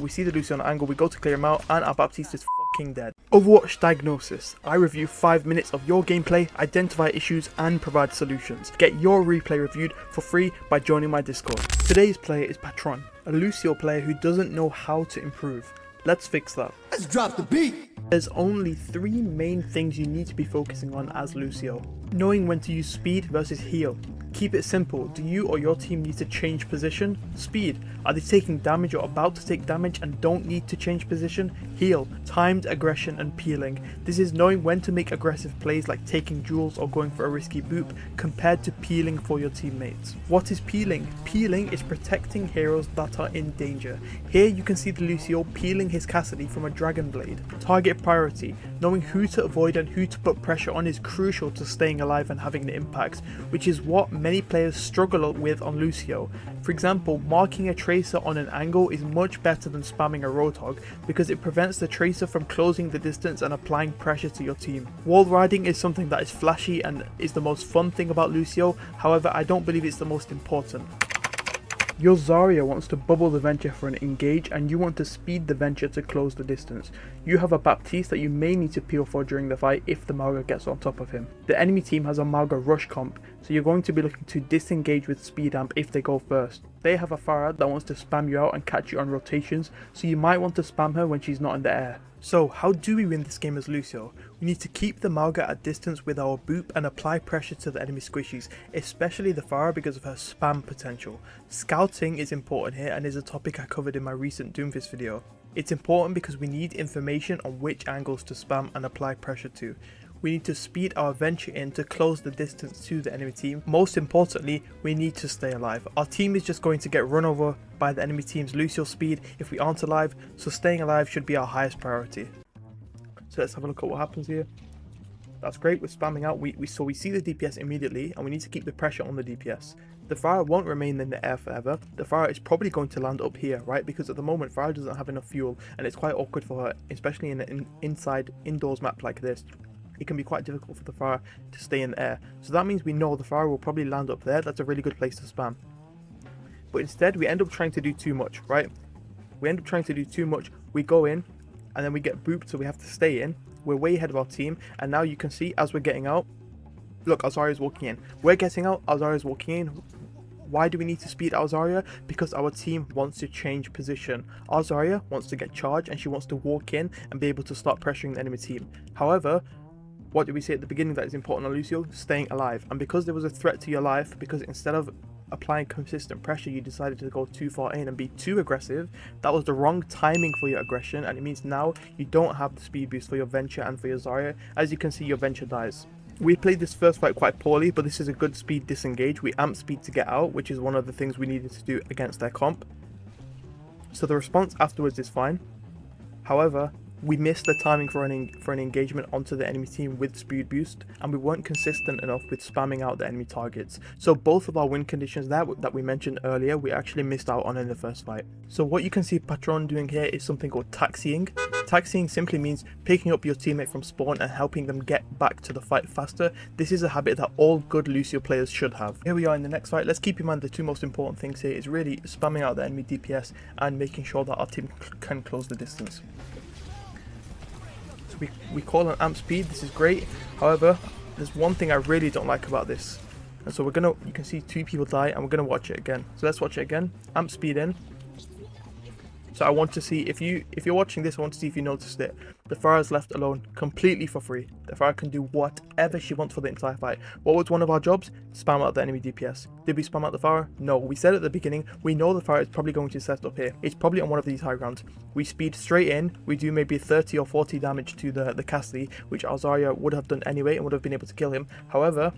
We see the Lucio on angle, we go to clear him out, and our Baptiste is fucking dead. Overwatch Diagnosis. I review 5 minutes of your gameplay, identify issues, and provide solutions. Get your replay reviewed for free by joining my Discord. Today's player is Patron, a Lucio player who doesn't know how to improve. Let's fix that. Let's drop the beat. There's only 3 main things you need to be focusing on as Lucio. Knowing when to use speed versus heal. Keep it simple. Do you or your team need to change position? Speed. Are they taking damage or about to take damage and don't need to change position? Heal. Timed aggression and peeling. This is knowing when to make aggressive plays like taking jewels or going for a risky boop compared to peeling for your teammates. What is peeling? Peeling is protecting heroes that are in danger. Here you can see the Lucio peeling his Cassidy from a dragon blade. Target priority. Knowing who to avoid and who to put pressure on is crucial to staying alive and having the impacts, which is what many players struggle with on Lucio. For example, marking a tracer on an angle is much better than spamming a Roadhog because it prevents the tracer from closing the distance and applying pressure to your team. Wall riding is something that is flashy and is the most fun thing about Lucio, however I don't believe it's the most important. Your Zarya wants to bubble the Venture for an engage and you want to speed the Venture to close the distance. You have a Baptiste that you may need to peel for during the fight if the Mauga gets on top of him. The enemy team has a Mauga rush comp, so you're going to be looking to disengage with speed amp if they go first. They have a Farah that wants to spam you out and catch you on rotations, so you might want to spam her when she's not in the air. So how do we win this game as Lucio? We need to keep the Mauga at distance with our boop and apply pressure to the enemy squishies, especially the Farah because of her spam potential. Scouting is important here and is a topic I covered in my recent Doomfist video. It's important because we need information on which angles to spam and apply pressure to. We need to speed our Venture in to close the distance to the enemy team. Most importantly, we need to stay alive. Our team is just going to get run over by the enemy team's Lucio speed if we aren't alive, so staying alive should be our highest priority. So let's have a look at what happens here. That's great, we're spamming out. We see the DPS immediately and we need to keep the pressure on the DPS. The Farah won't remain in the air forever. The Farah is probably going to land up here, right? Because at the moment Farah doesn't have enough fuel and it's quite awkward for her, especially in an indoors map like this. It can be quite difficult for the Farah to stay in the air. So that means we know the Farah will probably land up there. That's a really good place to spam. But instead we end up trying to do too much, right? We end up trying to do too much. We go in and then we get booped, so we have to stay in. We're way ahead of our team, and now you can see as we're getting out, look, our Zarya is walking in. We're getting out, our Zarya is walking in. Why do we need to speed our Zarya? Because our team wants to change position. Our Zarya wants to get charged and she wants to walk in and be able to start pressuring the enemy team. However, what did we say at the beginning that is important on Lucio? Staying alive. And because there was a threat to your life, because instead of applying consistent pressure you decided to go too far in and be too aggressive, that was the wrong timing for your aggression, and it means now you don't have the speed boost for your Venture and for your Zarya. As you can see, your Venture dies. We played this first fight quite poorly, but this is a good speed disengage. We amp speed to get out, which is one of the things we needed to do against their comp. So the response afterwards is fine. However, we missed the timing for an engagement onto the enemy team with speed boost, and we weren't consistent enough with spamming out the enemy targets. So both of our win conditions that we mentioned earlier, we actually missed out on in the first fight. So what you can see Patron doing here is something called taxiing. Taxiing simply means picking up your teammate from spawn and helping them get back to the fight faster. This is a habit that all good Lucio players should have. Here we are in the next fight. Let's keep in mind the 2 most important things here is really spamming out the enemy DPS and making sure that our team can close the distance. We call on amp speed, this is great. However, there's one thing I really don't like about this. And so you can see 2 people die and we're gonna watch it again. So let's watch it again. Amp speed in. So I want to see, if you're watching this, I want to see if you noticed it. The Farah is left alone completely for free. The Farah can do whatever she wants for the entire fight. What was one of our jobs? Spam out the enemy DPS. Did we spam out the Farah? No. We said at the beginning, we know the Farah is probably going to set up here. It's probably on one of these high grounds. We speed straight in. We do maybe 30 or 40 damage to the Cassidy, which our Zarya would have done anyway and would have been able to kill him. However,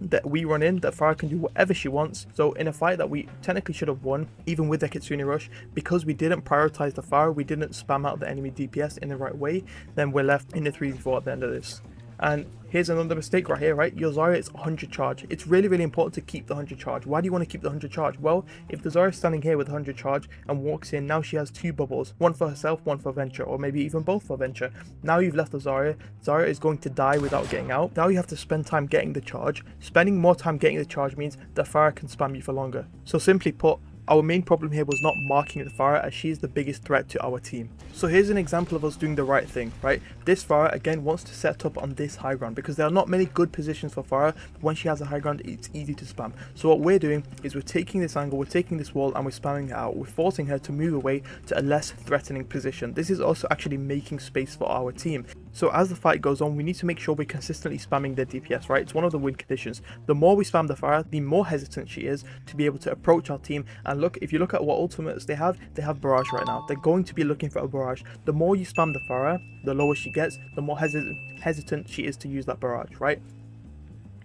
that we run in, that Farah can do whatever she wants. So in a fight that we technically should have won, even with the Kitsune rush, because we didn't prioritize the Farah, we didn't spam out the enemy DPS in the right way, then we're left in the 3v4 at the end of this. And here's another mistake right here, right? Your Zarya is 100 charge. It's really, really important to keep the 100 charge. Why do you want to keep the 100 charge? Well, if the Zarya is standing here with 100 charge and walks in, now she has 2 bubbles. One for herself, one for Venture, or maybe even both for Venture. Now you've left the Zarya. Zarya is going to die without getting out. Now you have to spend time getting the charge. Spending more time getting the charge means the Farah can spam you for longer. So simply put, Our main problem here was not marking the Pharah, as she is the biggest threat to our team. So here's an example of us doing the right thing, right? This Pharah again wants to set up on this high ground because there are not many good positions for Pharah. When she has a high ground, it's easy to spam. So what we're doing is we're taking this angle, we're taking this wall, and we're spamming it out. We're forcing her to move away to a less threatening position. This is also actually making space for our team. So as the fight goes on, we need to make sure we're consistently spamming their DPS, right? It's one of the win conditions. The more we spam the Pharah, the more hesitant she is to be able to approach our team. And look, if you look at what ultimates they have Barrage right now. They're going to be looking for a Barrage. The more you spam the Pharah, the lower she gets, the more hesitant she is to use that Barrage, right?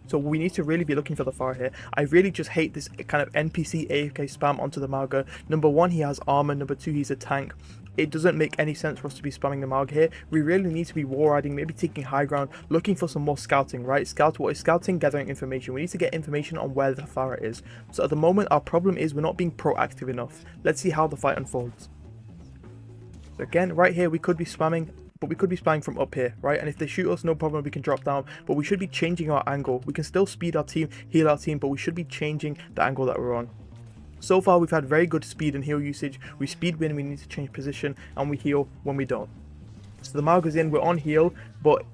So we need to really be looking for the Pharah here. I really just hate this kind of NPC AFK spam onto the Mauga. Number one, he has armor. Number two, he's a tank. It doesn't make any sense for us to be spamming the Mauga here. We really need to be wall riding, maybe taking high ground, looking for some more scouting, right? What is scouting? Gathering information. We need to get information on where the Pharah is. So at the moment, our problem is we're not being proactive enough. Let's see how the fight unfolds. So again, right here, we could be spamming, but we could be spamming from up here, right? And if they shoot us, no problem, we can drop down, but we should be changing our angle. We can still speed our team, heal our team, but we should be changing the angle that we're on. So far, we've had very good speed and heal usage. We speed when we need to change position, and we heal when we don't. So the Mauga's in, we're on heal, but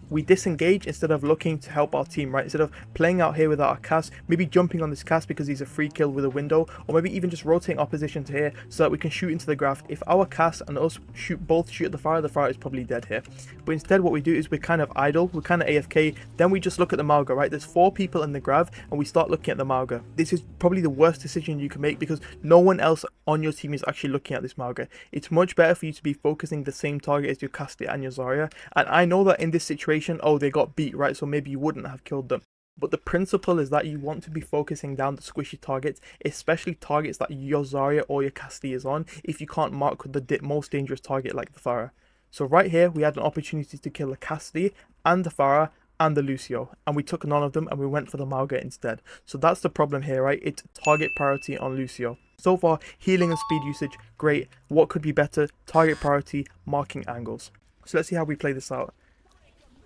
we disengage instead of looking to help our team, right? Instead of playing out here without a cast, maybe jumping on this cast because he's a free kill with a window, or maybe even just rotating our position to here so that we can shoot into the graph. If our cast and us both shoot at the Pharah is probably dead here. But instead what we do is we're kind of idle, we're kind of AFK, then we just look at the Mauga, right? There's 4 people in the graph and we start looking at the Mauga. This is probably the worst decision you can make because no one else on your team is actually looking at this Mauga. It's much better for you to be focusing the same target as your Caster and your Zarya. And I know that in this situation, oh, they got beat, right? So maybe you wouldn't have killed them. But the principle is that you want to be focusing down the squishy targets, especially targets that your Zarya or your Caster is on, if you can't mark the most dangerous target like the Pharah. So right here, we had an opportunity to kill the Caster and the Pharah and the Lucio, and we took none of them and we went for the Mauga instead. So that's the problem here, right? It's target priority on Lucio. So far, healing and speed usage, great. What could be better? Target priority, marking angles. So let's see how we play this out.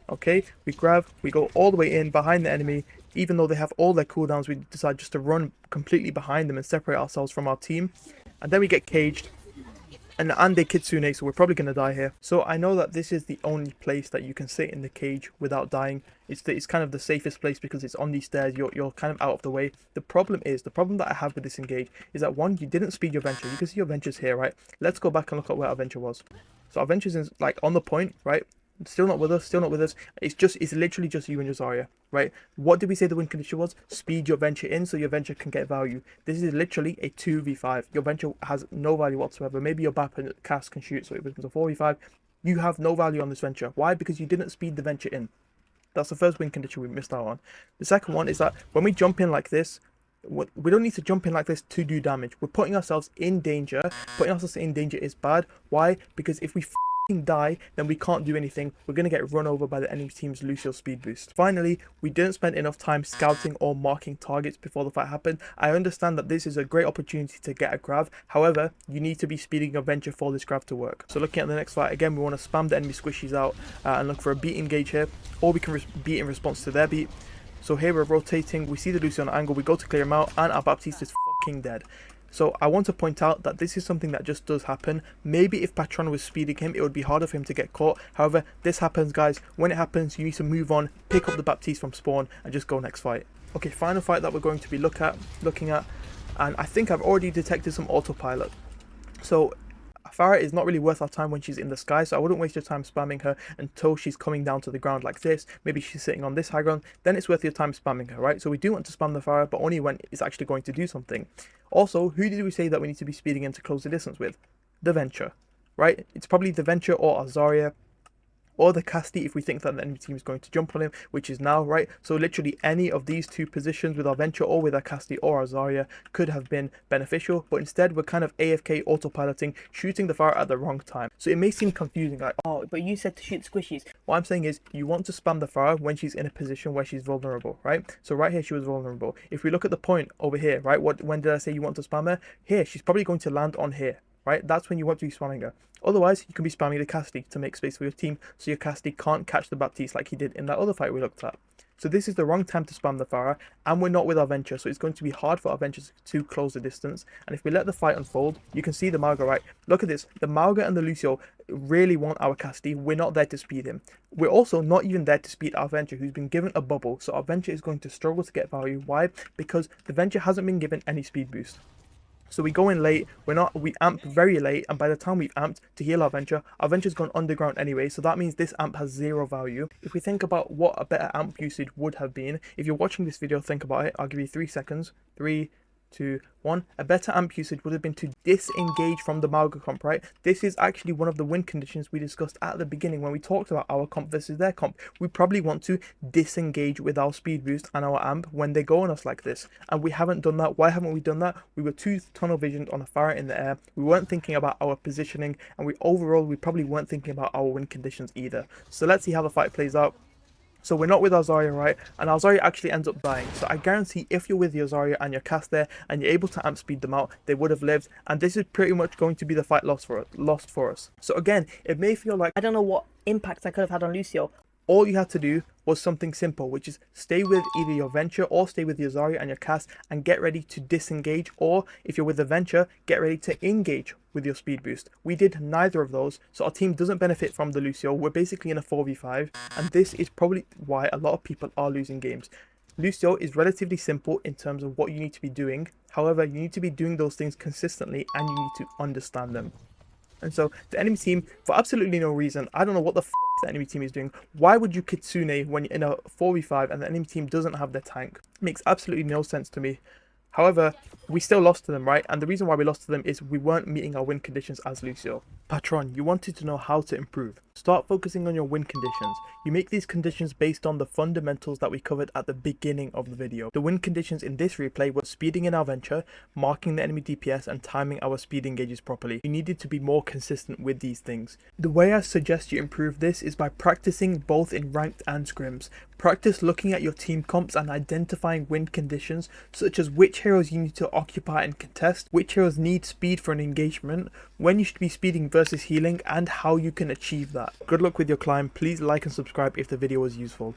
Okay, we grab, we go all the way in behind the enemy. Even though they have all their cooldowns, we decide just to run completely behind them and separate ourselves from our team. And then we get caged. And they Kitsune, so we're probably going to die here. So I know that this is the only place that you can sit in the cage without dying. It's kind of the safest place because it's on these stairs, you're kind of out of the way. The problem that I have with this engage is that one, you didn't speed your venture. You can see your venture's here, right? Let's go back and look at where our venture was. So our venture's in, like on the point, right? Still not with us, It's literally just you and your Zarya, right? What did we say the win condition was? Speed your venture in so your venture can get value. This is literally a 2v5. Your venture has no value whatsoever. Maybe your BAP and cast can shoot, so it becomes a 4v5. You have no value on this venture. Why? Because you didn't speed the venture in. That's the first win condition we missed out on. The second one is that when we jump in like this, we don't need to jump in like this to do damage. We're putting ourselves in danger. Putting ourselves in danger is bad. Why? Because if we die, then we can't do anything. We're going to get run over by the enemy team's Lucio speed boost. Finally, we didn't spend enough time scouting or marking targets before the fight happened. I understand that this is a great opportunity to get a grab. However, you need to be speeding your venture for this grab to work. So looking at the next fight, again, we want to spam the enemy squishies out and look for a beat engage here, or we can beat in response to their beat. So here we're rotating, we see the Lucio on an angle, we go to clear him out, and our Baptiste is fucking dead. So I want to point out that this is something that just does happen. Maybe if Patron was speeding him, it would be harder for him to get caught. However, this happens, guys. When it happens, you need to move on, pick up the Baptiste from spawn, and just go next fight. Okay, final fight that we're going to be looking at, and I think I've already detected some autopilot. So Pharah is not really worth our time when she's in the sky, so I wouldn't waste your time spamming her until she's coming down to the ground like this. Maybe she's sitting on this high ground, then it's worth your time spamming her, right? So we do want to spam the Pharah, but only when it's actually going to do something. Also, who did we say that we need to be speeding in to close the distance with? The Venture, right? It's probably the Venture or our Zarya, or the Casti if we think that the enemy team is going to jump on him, which is now, right? So literally any of these two positions with our Venture or with our Casti or our Zarya could have been beneficial, but instead we're kind of AFK autopiloting, shooting the Pharah at the wrong time. So it may seem confusing, like, oh, but you said to shoot squishies. What I'm saying is you want to spam the Pharah when she's in a position where she's vulnerable, right? So right here she was vulnerable. If we look at the point over here, right, when did I say you want to spam her? Here, she's probably going to land on here. Right, that's when you want to be spamming her. Otherwise, you can be spamming the Casti to make space for your team so your Casti can't catch the Baptiste like he did in that other fight we looked at. So this is the wrong time to spam the Pharah, and we're not with our Venture, so it's going to be hard for our Ventures to close the distance. And if we let the fight unfold, you can see the Mauga, right? Look at this. The Mauga and the Lucio really want our Casti. We're not there to speed him. We're also not even there to speed our Venture, who's been given a bubble. So our Venture is going to struggle to get value. Why? Because the Venture hasn't been given any speed boost. So we go in late, we amp very late, and by the time we've amped to heal our Venture's gone underground anyway, so that means this amp has 0 value. If we think about what a better amp usage would have been, if you're watching this video, think about it. I'll give you 3 seconds. 3, 2, 1. A better amp usage would have been to disengage from the Mauga comp, right? This is actually one of the win conditions we discussed at the beginning when we talked about our comp versus their comp. We probably want to disengage with our speed boost and our amp when they go on us like this. And we haven't done that. Why haven't we done that? We were too tunnel visioned on a Pharah in the air. We weren't thinking about our positioning, and we probably weren't thinking about our win conditions either. So let's see how the fight plays out. So we're not with our Zarya, right? And our Zarya actually ends up dying. So I guarantee if you're with your Zarya and your cast there and you're able to amp speed them out, they would have lived. And this is pretty much going to be the fight lost for us. So again, it may feel like I don't know what impact I could have had on Lucio. all you had to do was something simple, which is stay with either your Venture or stay with your Zarya and your cast and get ready to disengage, or if you're with the Venture, get ready to engage with your speed boost. We did neither of those, so our team doesn't benefit from the Lucio. We're basically in a 4v5, and this is probably why a lot of people are losing games. Lucio is relatively simple in terms of what you need to be doing. However, you need to be doing those things consistently and you need to understand them. And so the enemy team, for absolutely no reason, I don't know what the the enemy team is doing. Why would you Kitsune when you're in a 4v5 and the enemy team doesn't have their tank? It makes absolutely no sense to me. However, we still lost to them, right? And the reason why we lost to them is we weren't meeting our win conditions as Lucio. Patron, you wanted to know how to improve. Start focusing on your win conditions. You make these conditions based on the fundamentals that we covered at the beginning of the video. The win conditions in this replay were speeding in our Venture, marking the enemy DPS, and timing our speed engages properly. You needed to be more consistent with these things. The way I suggest you improve this is by practicing both in ranked and scrims. Practice looking at your team comps and identifying win conditions, such as which heroes you need to occupy and contest, which heroes need speed for an engagement, when you should be speeding versus healing, and how you can achieve that. Good luck with your climb. Please like and subscribe if the video was useful.